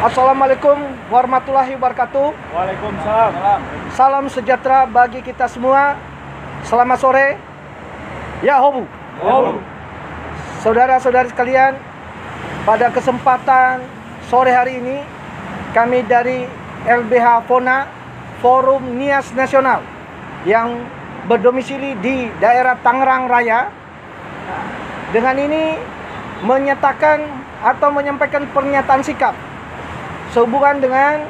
Assalamualaikum warahmatullahi wabarakatuh. Waalaikumsalam. Salam sejahtera bagi kita semua. Selamat sore. Ya hobu. Saudara-saudari sekalian, pada kesempatan sore hari ini kami dari LBH FONA, Forum Nias Nasional, yang berdomisili di daerah Tangerang Raya, dengan ini menyatakan atau menyampaikan pernyataan sikap sehubungan dengan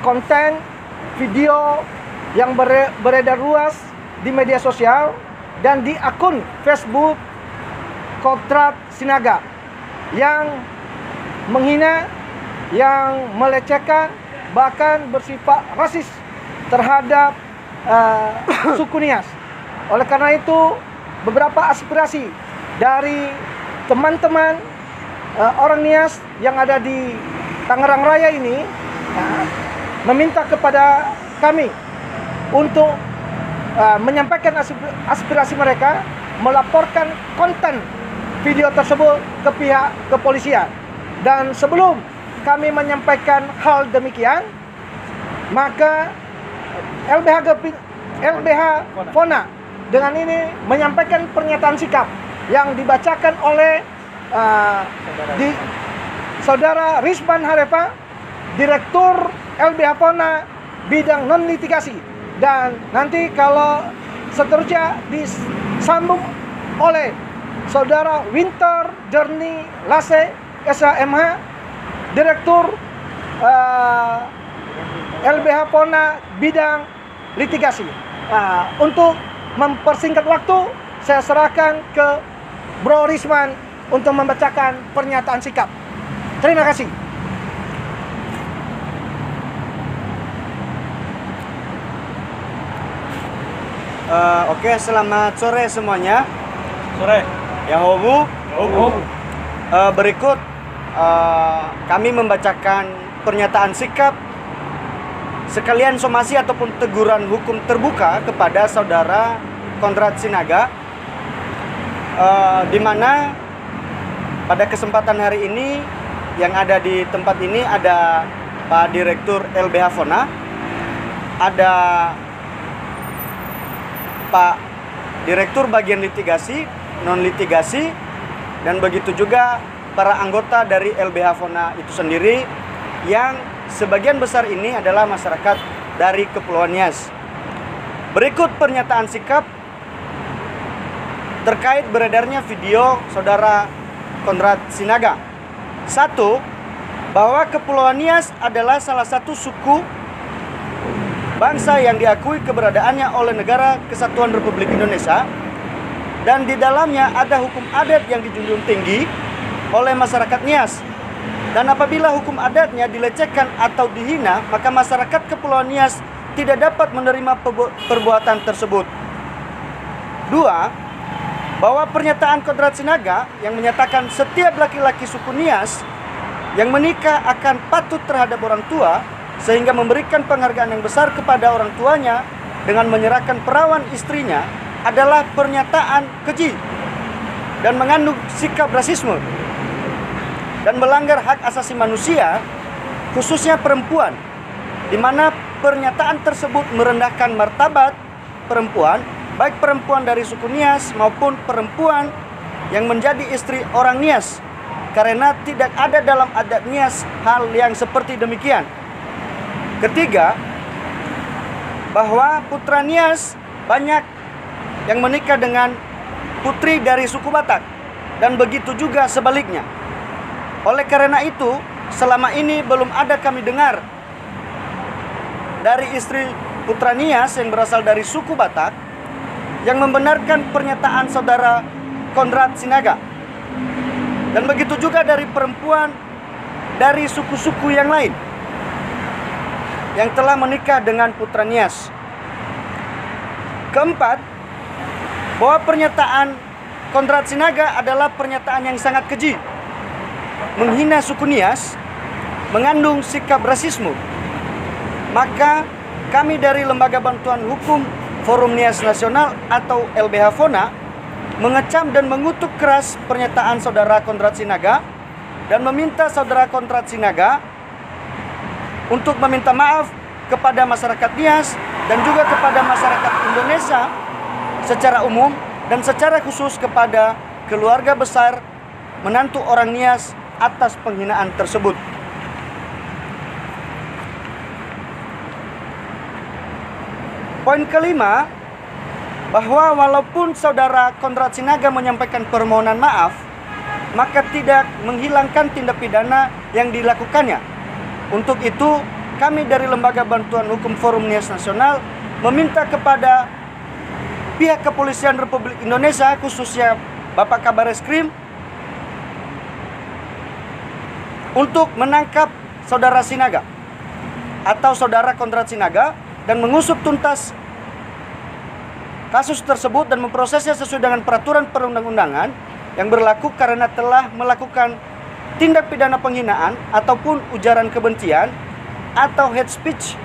konten video yang beredar luas di media sosial dan di akun Facebook Kodrat Sinaga yang menghina, yang melecehkan, bahkan bersifat rasis terhadap suku Nias. Oleh karena itu, beberapa aspirasi dari teman-teman orang Nias yang ada di Tangerang Raya ini meminta kepada kami untuk menyampaikan aspirasi mereka, melaporkan konten video tersebut ke pihak kepolisian. Dan sebelum kami menyampaikan hal demikian, maka LBH FONA dengan ini menyampaikan pernyataan sikap yang dibacakan oleh Saudara Rizman Harefa, Direktur LBH FONA bidang non-litigasi. Dan nanti kalau seterusnya disambung oleh Saudara Winter Journey Lase SHMH, Direktur LBH FONA bidang litigasi. Untuk mempersingkat waktu, saya serahkan ke Bro Rizman untuk membacakan pernyataan sikap. Terima kasih. Oke, selamat sore semuanya. Sore. Ya hobu. Berikut kami membacakan pernyataan sikap sekalian somasi ataupun teguran hukum terbuka kepada saudara Kodrat Sinaga, di mana pada kesempatan hari ini yang ada di tempat ini ada Pak Direktur LBH FONA, ada Pak Direktur bagian litigasi, non-litigasi, dan begitu juga para anggota dari LBH FONA itu sendiri, yang sebagian besar ini adalah masyarakat dari Kepulauan Nias. Berikut pernyataan sikap terkait beredarnya video saudara Kodrat Sinaga. 1. Bahwa Kepulauan Nias adalah salah satu suku bangsa yang diakui keberadaannya oleh Negara Kesatuan Republik Indonesia, dan di dalamnya ada hukum adat yang dijunjung tinggi oleh masyarakat Nias. Dan apabila hukum adatnya dilecehkan atau dihina, maka masyarakat Kepulauan Nias tidak dapat menerima perbuatan tersebut. 2. Bahwa pernyataan Kodrat Sinaga yang menyatakan setiap laki-laki suku Nias yang menikah akan patuh terhadap orang tua, sehingga memberikan penghargaan yang besar kepada orang tuanya dengan menyerahkan perawan istrinya, adalah pernyataan keji dan mengandung sikap rasisme dan melanggar hak asasi manusia, khususnya perempuan, di mana pernyataan tersebut merendahkan martabat perempuan, baik perempuan dari suku Nias maupun perempuan yang menjadi istri orang Nias, karena tidak ada dalam adat Nias hal yang seperti demikian. 3. Bahwa putra Nias banyak yang menikah dengan putri dari suku Batak, dan begitu juga sebaliknya. Oleh karena itu, selama ini belum ada kami dengar dari istri putra Nias yang berasal dari suku Batak yang membenarkan pernyataan saudara Kodrat Sinaga. Dan begitu juga dari perempuan dari suku-suku yang lain yang telah menikah dengan putra Nias. 4. Bahwa pernyataan Kodrat Sinaga adalah pernyataan yang sangat keji, menghina suku Nias, mengandung sikap rasisme. Maka kami dari Lembaga Bantuan Hukum Forum Nias Nasional atau LBH FONA mengecam dan mengutuk keras pernyataan saudara Kodrat Sinaga dan meminta saudara Konrad Sinaga untuk meminta maaf kepada masyarakat Nias dan juga kepada masyarakat Indonesia secara umum dan secara khusus kepada keluarga besar menantu orang Nias atas penghinaan tersebut. Poin kelima, bahwa walaupun saudara Konrad Sinaga menyampaikan permohonan maaf, maka tidak menghilangkan tindak pidana yang dilakukannya. Untuk itu, kami dari Lembaga Bantuan Hukum Forum Nias Nasional meminta kepada pihak Kepolisian Republik Indonesia, khususnya Bapak Kabareskrim, untuk menangkap saudara Sinaga atau saudara Konrad Sinaga dan mengusut tuntas kasus tersebut dan memprosesnya sesuai dengan peraturan perundang-undangan yang berlaku karena telah melakukan tindak pidana penghinaan ataupun ujaran kebencian atau hate speech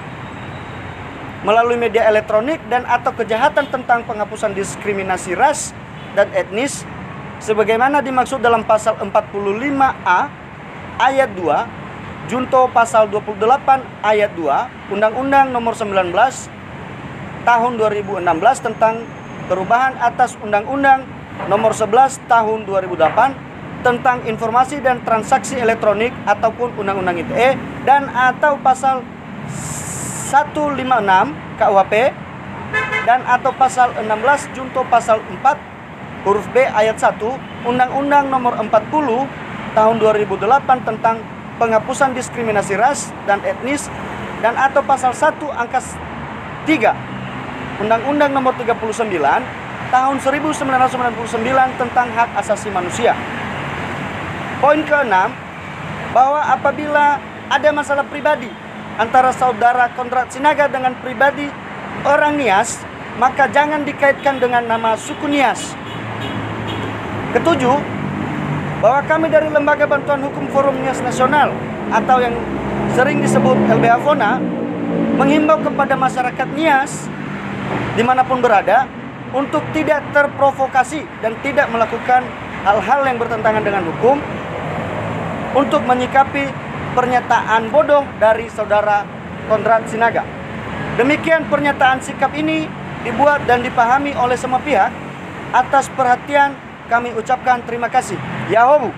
melalui media elektronik dan atau kejahatan tentang penghapusan diskriminasi ras dan etnis sebagaimana dimaksud dalam pasal 45A ayat 2 junto pasal 28 ayat 2 Undang-Undang Nomor 19 Tahun 2016 tentang perubahan atas Undang-Undang Nomor 11 Tahun 2008 tentang informasi dan transaksi elektronik ataupun Undang-Undang ITE dan atau pasal 156 KUHP dan atau pasal 16 junto pasal 4 huruf B ayat 1 Undang-Undang Nomor 40 Tahun 2008 tentang penghapusan diskriminasi ras dan etnis dan atau pasal 1 angka 3 Undang-Undang Nomor 39 Tahun 1999 tentang hak asasi manusia. Poin keenam, bahwa apabila ada masalah pribadi antara saudara Konrad Sinaga dengan pribadi orang Nias, maka jangan dikaitkan dengan nama suku Nias. Ketujuh, bahwa kami dari Lembaga Bantuan Hukum Forum Nias Nasional atau yang sering disebut LBH FONA menghimbau kepada masyarakat Nias dimanapun berada untuk tidak terprovokasi dan tidak melakukan hal-hal yang bertentangan dengan hukum untuk menyikapi pernyataan bodoh dari saudara Konrad Sinaga. Demikian pernyataan sikap ini dibuat dan dipahami oleh semua pihak. Atas perhatian kami ucapkan terima kasih. Yahobu.